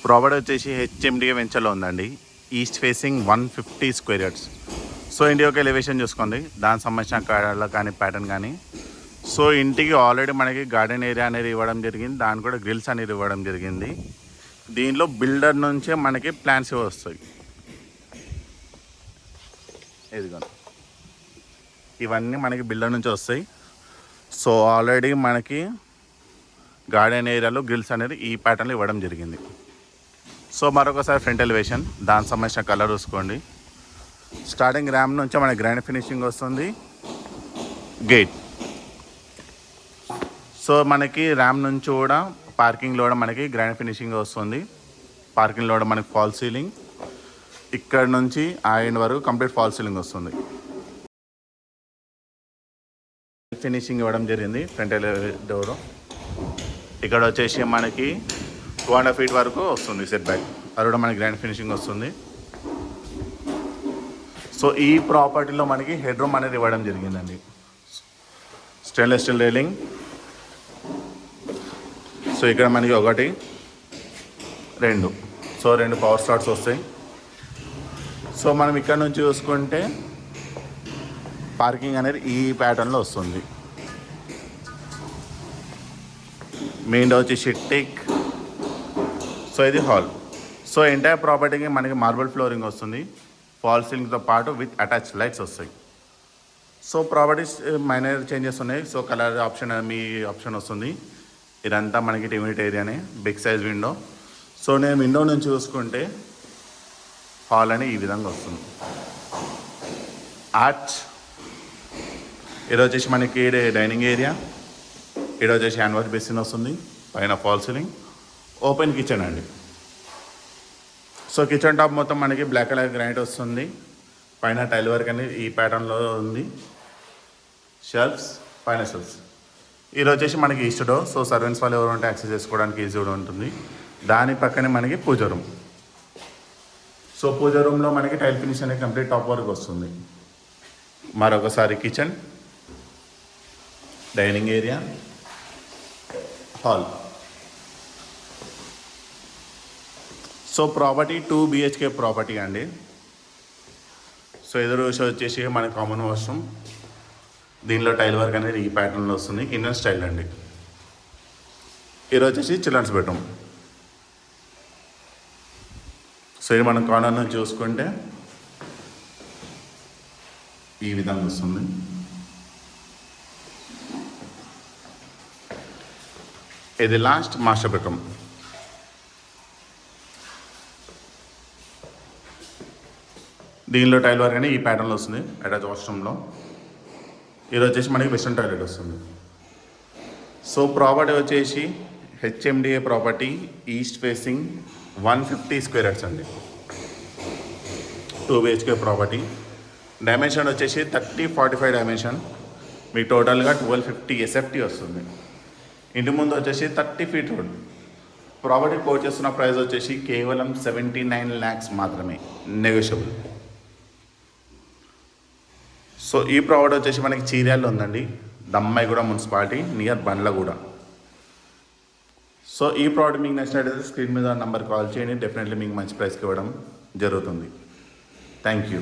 Property వచ్చేసి HMDA వెంచర్లో ఉందండి. East facing 150 square yards. So ఇంటి యొక్క ఎలివేషన్ చూసుకోండి, దానికి సంబంధించిన కలర్ కానీ ప్యాటర్న్ కానీ. సో ఇంటికి ఆల్రెడీ మనకి గార్డెన్ ఏరియా అనేది ఇవ్వడం జరిగింది, దాని కూడా గ్రిల్స్ అనేది ఇవ్వడం జరిగింది. దీనిలో బిల్డర్ నుంచే మనకి ప్లాన్స్ వస్తాయి. ఇదిగోండి, ఇవన్నీ మనకి బిల్డర్ నుంచి వస్తాయి. సో ఆల్రెడీ మనకి గార్డెన్ ఏరియాలో గ్రిల్స్ అనేది ఈ ప్యాటర్న్లో ఇవ్వడం జరిగింది. సో మరొకసారి ఫ్రంట్ ఎలివేషన్, దానికి సంబంధించిన కలర్ చూసుకోండి. స్టార్టింగ్ ర్యామ్ నుంచి మనకి గ్రాండ్ ఫినిషింగ్ వస్తుంది. గేట్, సో మనకి ర్యామ్ నుంచి కూడా పార్కింగ్లో కూడా మనకి గ్రాండ్ ఫినిషింగ్ వస్తుంది. పార్కింగ్లో కూడా మనకి ఫాల్ సీలింగ్, ఇక్కడ నుంచి ఆ ఎండ్ వరకు కంప్లీట్ ఫాల్ సీలింగ్ వస్తుంది. ఫినిషింగ్ ఇవ్వడం జరిగింది ఫ్రంట్ డోర్. ఇక్కడ వచ్చేసి మనకి 2.5 feet వరకు వస్తుంది సెట్ బ్యాక్, అది కూడా మనకి గ్రాండ్ ఫినిషింగ్ వస్తుంది. సో ఈ ప్రాపర్టీలో మనకి హెడ్ రూమ్ అనేది ఇవ్వడం జరిగిందండి. Stainless steel railing. సో ఇక్కడ మనకి 1 2, సో 2 పవర్ స్టార్ట్స్ వస్తాయి. సో మనం ఇక్కడ నుంచి చూసుకుంటే పార్కింగ్ అనేది ఈ ప్యాటర్న్లో వస్తుంది. మెయిన్ డోర్ వచ్చి షిట్టిక్. సో ఇది హాల్. సో ఎంటైర్ ప్రాపర్టీకి మనకి మార్బుల్ ఫ్లోరింగ్ వస్తుంది, ఫాల్ సీలింగ్తో పాటు విత్ అటాచ్ లైట్స్ వస్తాయి. సో ప్రాపర్టీస్ మైనర్ చేంజెస్ ఉన్నాయి. సో కలర్ ఆప్షన్ మీ ఆప్షన్ వస్తుంది. ఇదంతా మనకి టిమిట్ ఏరియానే, బిగ్ సైజ్ విండో. సో నేను విండో నుంచి చూసుకుంటే హాల్ అని ఈ విధంగా వస్తుంది. ఆర్చ్, ఇది వచ్చేసి మనకి డైనింగ్ ఏరియా, ఇది వచ్చేసి హ్యాండ్ వాష్ బేసిన్ వస్తుంది, పైన ఫాల్ సీలింగ్, ఓపెన్ కిచెన్ అండి. సో కిచెన్ టాప్ మొత్తం మనకి బ్లాక్ కలర్ గ్రానైట్ వస్తుంది, పైన టైల్ వర్క్ అనేది ఈ ప్యాటర్న్లో ఉంది. షెల్ఫ్స్, పైన షెల్ఫ్స్. ఇది వచ్చేసి మనకి ఈస్ట్ డోర్. సో సర్వెంట్స్ వాళ్ళు ఎవరు ఉంటే యాక్సెస్ చేసుకోవడానికి ఈజీగా ఉంటుంది. దాని పక్కనే మనకి పూజ రూమ్. సో పూజ రూమ్లో మనకి టైల్ ఫినిష్ అనేది కంప్లీట్ టాప్ వర్క్ వస్తుంది. మరొకసారి kitchen, dining area, hall. So property 2 BHK property అండి. సో ఎదురు వచ్చేసి మన కామన్ వాష్రూమ్, దీనిలో టైల్ వర్క్ అనేది ఈ ప్యాటర్న్లో వస్తుంది. ఇండియన్ స్టైల్ అండి. ఇది వచ్చేసి చిల్డ్రన్స్ బెడ్రూమ్. సో ఇది మనం కార్నర్ నుంచి చూసుకుంటే ఈ విధంగా వస్తుంది. ఇది లాస్ట్ మాస్టర్ బెడ్రూమ్. దీనిలో టైల్ వర్క్ అని ఈ ప్యాటర్న్లో వస్తుంది అటాచ్ వాష్రూమ్లో. ఇది వచ్చేసి మనకి వెస్ట్రన్ టాయిలెట్ వస్తుంది. సో ప్రాపర్టీ వచ్చేసి HMDA property, east facing 150 square yards అండి. 2 BHK ప్రాపర్టీ. డైమెన్షన్ వచ్చేసి 30-45 డైమెన్షన్. మీకు టోటల్గా 1250 SFT వస్తుంది. ఇంటి ముందు వచ్చేసి 30 feet రోడ్. ప్రాపర్టీ కోట్ చేస్తున్న ప్రైస్ వచ్చేసి కేవలం 79 lakhs మాత్రమే, నెగోషియబుల్. సో ఈ ప్రాపర్టీ వచ్చేసి మనకి చీర్యాల్లో ఉందండి, Dammaiguda municipality near Bandlaguda. So ఈ ప్రాడక్ట్ మీకు నచ్చినట్లయితే స్క్రీన్ మీద నెంబర్ కాల్ చేయండి, డెఫినెట్లీ మీకు మంచి ప్రైస్కి ఇవ్వడం జరుగుతుంది. Thank you.